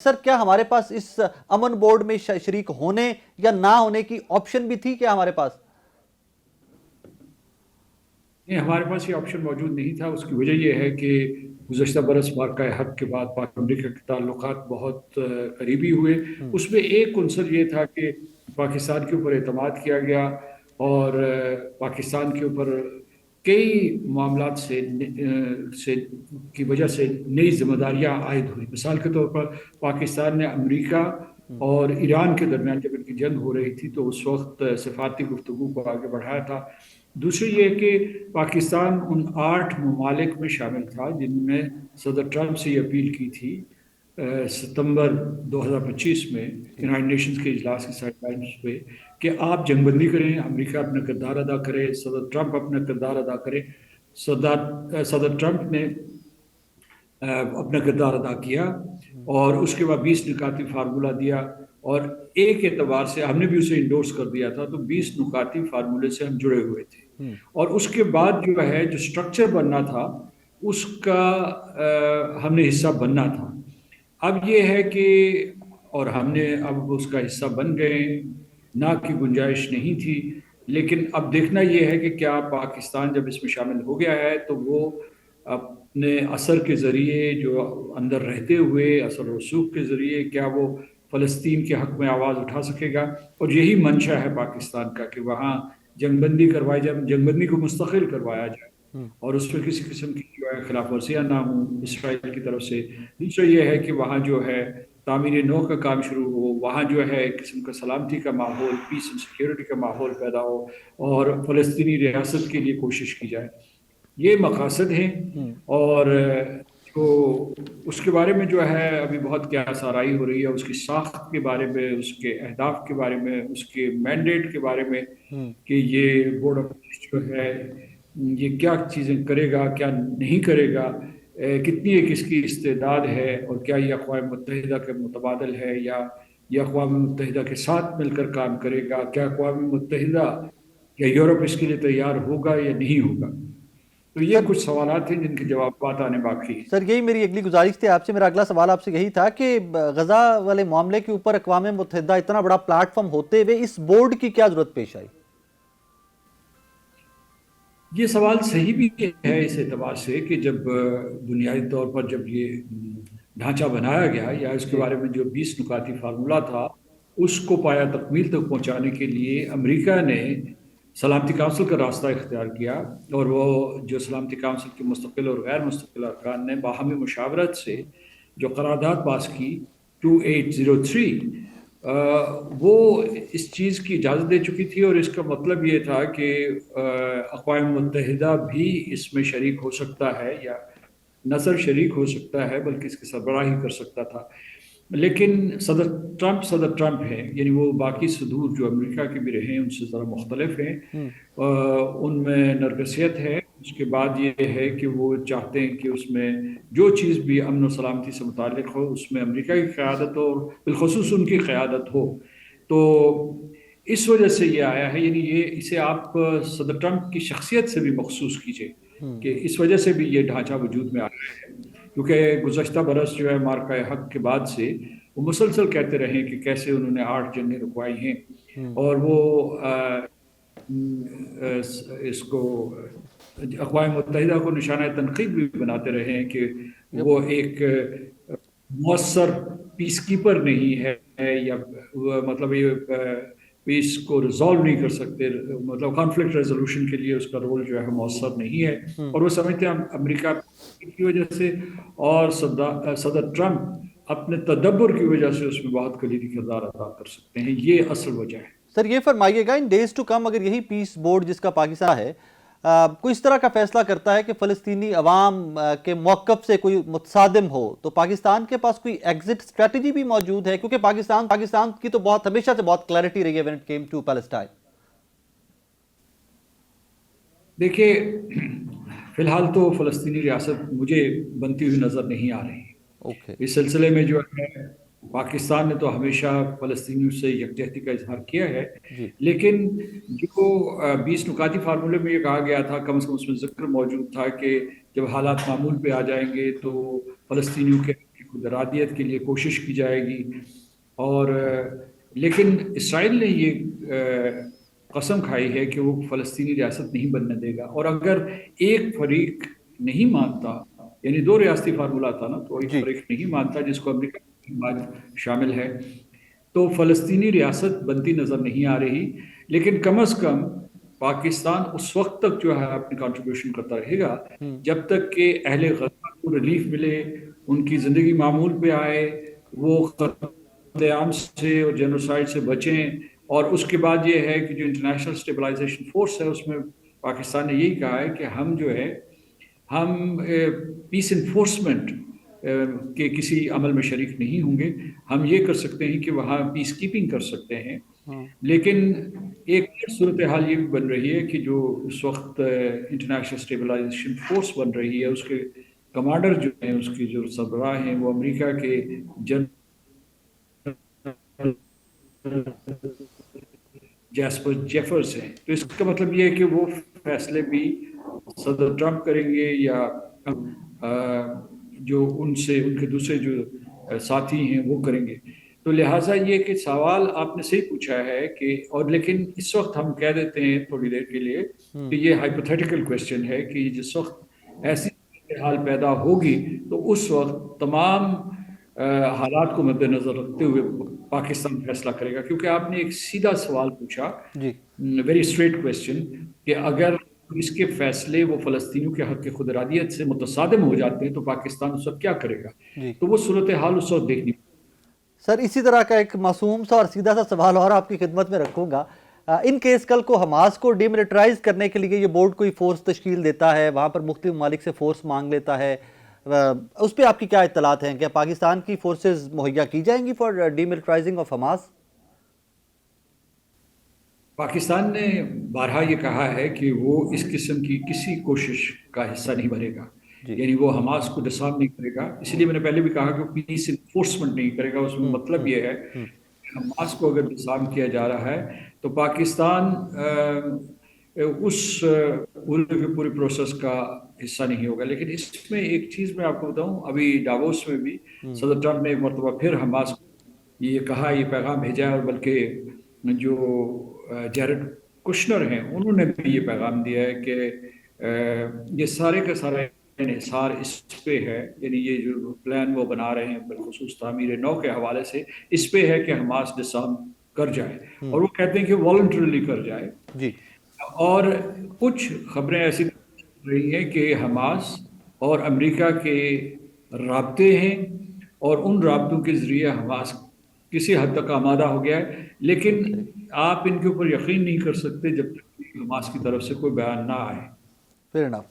سر کیا ہمارے پاس اس امن بورڈ میں شریک ہونے یا نہ ہونے کی آپشن بھی تھی کیا ہمارے پاس؟ نہیں، ہمارے پاس یہ آپشن موجود نہیں تھا۔ اس کی وجہ یہ ہے کہ گزشتہ برس واقعہ حق کے بعد پاک امریکہ کے تعلقات بہت قریبی ہوئے۔ اس میں ایک عنصر یہ تھا کہ پاکستان کے اوپر اعتماد کیا گیا اور پاکستان کے اوپر کئی معاملات سے کی وجہ سے نئی ذمہ داریاں عائد ہوئی۔ مثال کے طور پر پاکستان نے امریکہ اور ایران کے درمیان جب ان کی جنگ ہو رہی تھی تو اس وقت سفارتی گفتگو کو آگے بڑھایا تھا۔ دوسری یہ کہ پاکستان ان 8 ممالک میں شامل تھا جن میں صدر ٹرمپ سے یہ اپیل کی تھی ستمبر 2025 میں یونائٹڈ نیشنز کے اجلاس کی سائیڈ لائنز پہ کہ آپ جنگ بندی کریں، امریکہ اپنا کردار ادا کرے، صدر ٹرمپ اپنا کردار ادا کرے۔ صدر ٹرمپ نے اپنا کردار ادا کیا اور اس کے بعد 20 نکاتی فارمولہ دیا، اور ایک اعتبار سے ہم نے بھی اسے انڈورس کر دیا تھا، تو 20 نکاتی فارمولے سے ہم جڑے ہوئے تھے۔ اور اس کے بعد جو ہے جو سٹرکچر بننا تھا اس کا ہم نے حصہ بننا تھا۔ اب یہ ہے کہ اور ہم نے اب اس کا حصہ بن گئے، نہ کی گنجائش نہیں تھی، لیکن اب دیکھنا یہ ہے کہ کیا پاکستان جب اس میں شامل ہو گیا ہے تو وہ اپنے اثر کے ذریعے جو اندر رہتے ہوئے اثر و رسوخ کے ذریعے کیا وہ فلسطین کے حق میں آواز اٹھا سکے گا۔ اور یہی منشا ہے پاکستان کا کہ وہاں جنگ بندی کروائی جائے، جنگ بندی کو مستقل کروایا جائے اور اس پہ کسی قسم کی جو ہے خلاف ورزیاں نہ ہوں اسرائیل کی طرف سے۔ دوسرا یہ ہے کہ وہاں جو ہے تعمیر نو کا کام شروع ہو، وہاں جو ہے ایک قسم کا سلامتی کا ماحول، پیس اینڈ سیکیورٹی کا ماحول پیدا ہو اور فلسطینی ریاست کے لیے کوشش کی جائے۔ یہ مقاصد ہیں، اور جو اس کے بارے میں جو ہے ابھی بہت قیاس آرائی ہو رہی ہے، اس کی ساخت کے بارے میں، اس کے اہداف کے بارے میں، اس کے مینڈیٹ کے بارے میں کہ یہ بورڈ آف پیس جو ہے یہ کیا چیزیں کرے گا، کیا نہیں کرے گا، کتنی ایک اس کی استعداد ہے، اور کیا یہ اقوام متحدہ کے متبادل ہے یا یہ اقوام متحدہ کے ساتھ مل کر کام کرے گا، کیا اقوام متحدہ یا یورپ اس کے لیے تیار ہوگا یا نہیں ہوگا۔ تو یہ سر کچھ سوالات ہیں جن کے جوابات آنے باقی ہیں۔ سر یہی میری اگلی گزارش تھی آپ سے، میرا اگلا سوال آپ سے یہی تھا کہ غزہ والے معاملے کے اوپر اقوام متحدہ اتنا بڑا پلیٹ فارم ہوتے ہوئے اس بورڈ کی کیا ضرورت پیش آئی؟ یہ سوال صحیح بھی ہے اس اعتبار سے کہ جب بنیادی طور پر جب یہ ڈھانچہ بنایا گیا یا اس کے بارے میں جو 20 نکاتی فارمولہ تھا اس کو پایا تکمیل تک پہنچانے کے لیے امریکہ نے سلامتی کونسل کا راستہ اختیار کیا، اور وہ جو سلامتی کونسل کے مستقل اور غیر مستقل ارکان نے باہمی مشاورت سے جو قرارداد پاس کی 2803، وہ اس چیز کی اجازت دے چکی تھی، اور اس کا مطلب یہ تھا کہ اقوام متحدہ بھی اس میں شریک ہو سکتا ہے، یا نہ صرف شریک ہو سکتا ہے بلکہ اس کی سربراہی کر سکتا تھا۔ لیکن صدر ٹرمپ ہیں، یعنی وہ باقی صدور جو امریکہ کے بھی رہے ہیں ان سے ذرا مختلف ہیں، ان میں نرگسیت ہے۔ اس کے بعد یہ ہے کہ وہ چاہتے ہیں کہ اس میں جو چیز بھی امن و سلامتی سے متعلق ہو اس میں امریکہ کی قیادت ہو، اور بالخصوص ان کی قیادت ہو۔ تو اس وجہ سے یہ آیا ہے، یعنی یہ اسے آپ صدر ٹرمپ کی شخصیت سے بھی مخصوص کیجئے کہ اس وجہ سے بھی یہ ڈھانچہ وجود میں آیا ہے، کیونکہ گزشتہ برس جو ہے مارکہ حق کے بعد سے وہ مسلسل کہتے رہے کہ کیسے انہوں نے 8 جنگیں رکوائی ہیں، اور وہ اس کو اقوام متحدہ کو نشانہ تنقید بھی بناتے رہے ہیں کہ وہ ایک مؤثر پیس کیپر نہیں ہے، یا مطلب یہ پیس کو ریزالو نہیں کر سکتے، مطلب کانفلکٹ ریزولوشن کے لیے اس کا رول جو ہے مؤثر نہیں ہے، اور وہ سمجھتے ہیں امریکہ کی وجہ سے اور صدر ٹرمپ اپنے تدبر کی وجہ سے اس میں بہت کلیدی کردار ادا کر سکتے ہیں۔ یہ اصل وجہ ہے۔ سر یہ فرمائیے گا ان ڈیز ٹو کم اگر یہی پیس بورڈ جس کا پاکستان ہے کوئی اس طرح کا فیصلہ کرتا ہے کہ فلسطینی عوام کے موقف سے کوئی متصادم ہو، تو پاکستان کے پاس کوئی ایگزٹ اسٹریٹجی بھی موجود ہے؟ کیونکہ پاکستان کی تو ہمیشہ سے بہت کلیئرٹی رہی ہے when it came to Palestine۔ دیکھیے، فی الحال تو فلسطینی ریاست مجھے بنتی ہوئی نظر نہیں آ رہی۔ اوکے۔ اس سلسلے میں جو ہے پاکستان نے تو ہمیشہ فلسطینیوں سے یکجہتی کا اظہار کیا ہے، جی۔ لیکن جو 20 نکاتی فارمولے میں یہ کہا گیا تھا، کم از کم اس میں ذکر موجود تھا کہ جب حالات معمول پہ آ جائیں گے تو فلسطینیوں کے خود ارادیت کے لیے کوشش کی جائے گی. اور لیکن اسرائیل نے یہ قسم کھائی ہے کہ وہ فلسطینی ریاست نہیں بننے دے گا. اور اگر ایک فریق نہیں مانتا، یعنی دو ریاستی فارمولہ تھا نا، تو ایک جی فریق نہیں مانتا جس کو امریکہ کی بات شامل ہے، تو فلسطینی ریاست بنتی نظر نہیں آ رہی. لیکن کم از کم پاکستان اس وقت تک جو ہے اپنی کنٹریبیوشن کرتا رہے گا جب تک کہ اہل غزہ کو ریلیف ملے، ان کی زندگی معمول پہ آئے، وہ قتل عام سے اور جینوسائیڈ سے بچیں. اور اس کے بعد یہ ہے کہ جو انٹرنیشنل اسٹیبلائزیشن فورس ہے اس میں پاکستان نے یہی کہا ہے کہ ہم جو ہے ہم پیس انفورسمنٹ کے کسی عمل میں شریک نہیں ہوں گے. ہم یہ کر سکتے ہیں کہ وہاں پیس کیپنگ کر سکتے ہیں. لیکن ایک صورتحال یہ بھی بن رہی ہے کہ جو اس وقت انٹرنیشنل اسٹیبلائزیشن فورس بن رہی ہے، اس کے کمانڈر جو ہیں، اس کی جو سربراہ ہیں، وہ امریکہ کے جنرل جیسپر جیفرز ہیں. تو اس کا مطلب یہ ہے کہ وہ فیصلے بھی صدر ٹرمپ کریں گے یا جو ان کے دوسرے جو ساتھی ہیں وہ کریں گے. تو لہٰذا یہ کہ سوال آپ نے صحیح پوچھا ہے کہ، اور لیکن اس وقت ہم کہہ دیتے ہیں تھوڑی دیر کے لیے کہ یہ ہائپوتھیٹیکل کویسچن ہے کہ جس وقت ایسی حال پیدا ہوگی تو اس وقت تمام حالات کو مد نظر رکھتے ہوئے پاکستان فیصلہ کرے گا. کیونکہ آپ نے ایک سیدھا سوال پوچھا، ویری اسٹریٹ کویسچن، کہ اگر اس کے فیصلے وہ فلسطینیوں کے حق خود ارادیت سے متصادم ہو جاتے ہیں تو پاکستان اس وقت کیا کرے گا. تو وہ صورتحال اس وقت دیکھنی. سر اسی طرح کا ایک معصوم سا اور سیدھا سا سوال اور آپ کی خدمت میں رکھوں گا. ان کیس کل کو حماس کو ڈی ملٹرائز کرنے کے لیے یہ بورڈ کوئی فورس تشکیل دیتا ہے، وہاں پر مختلف ممالک سے فورس مانگ لیتا ہے، اس پہ آپ کی کیا اطلاعات ہیں؟ کیا پاکستان کی فورسز مہیا کی جائیں گی for demilitarizing of Hamas? Pakistan نے بارہا یہ کہا ہے کہ وہ اس قسم کی کسی کوشش کا حصہ نہیں بنے گا. یعنی وہ حماس کو ڈسارم نہیں کرے گا. اس لیے میں نے پہلے بھی کہا کہ وہ پیس انفورسمنٹ نہیں کرے گا. اس میں مطلب یہ ہے کہ حماس کو اگر ڈسارم کیا جا رہا ہے تو پاکستان اس پوری پروسیس کا حصہ نہیں ہوگا. لیکن اس میں ایک چیز میں آپ کو بتاؤں، ابھی ڈاووس میں بھی صدر ٹرمپ نے ایک مرتبہ پھر حماس کو یہ کہا، یہ پیغام بھیجا ہے، اور بلکہ جو جیرڈ کشنر ہیں انہوں نے بھی یہ پیغام دیا ہے کہ یہ سارے کا سارا انحصار اس پہ ہے، یعنی یہ جو پلان وہ بنا رہے ہیں بالخصوص تعمیر نو کے حوالے سے، اس پہ ہے کہ حماس ڈسارم کر جائے. اور وہ کہتے ہیں کہ والنٹرلی کر جائے. اور کچھ خبریں ایسی رہی ہیں کہ حماس اور امریکہ کے رابطے ہیں، اور ان رابطوں کے ذریعے حماس کسی حد تک آمادہ ہو گیا ہے. لیکن آپ ان کے اوپر یقین نہیں کر سکتے جب تک حماس کی طرف سے کوئی بیان نہ آئے. فیئر انف.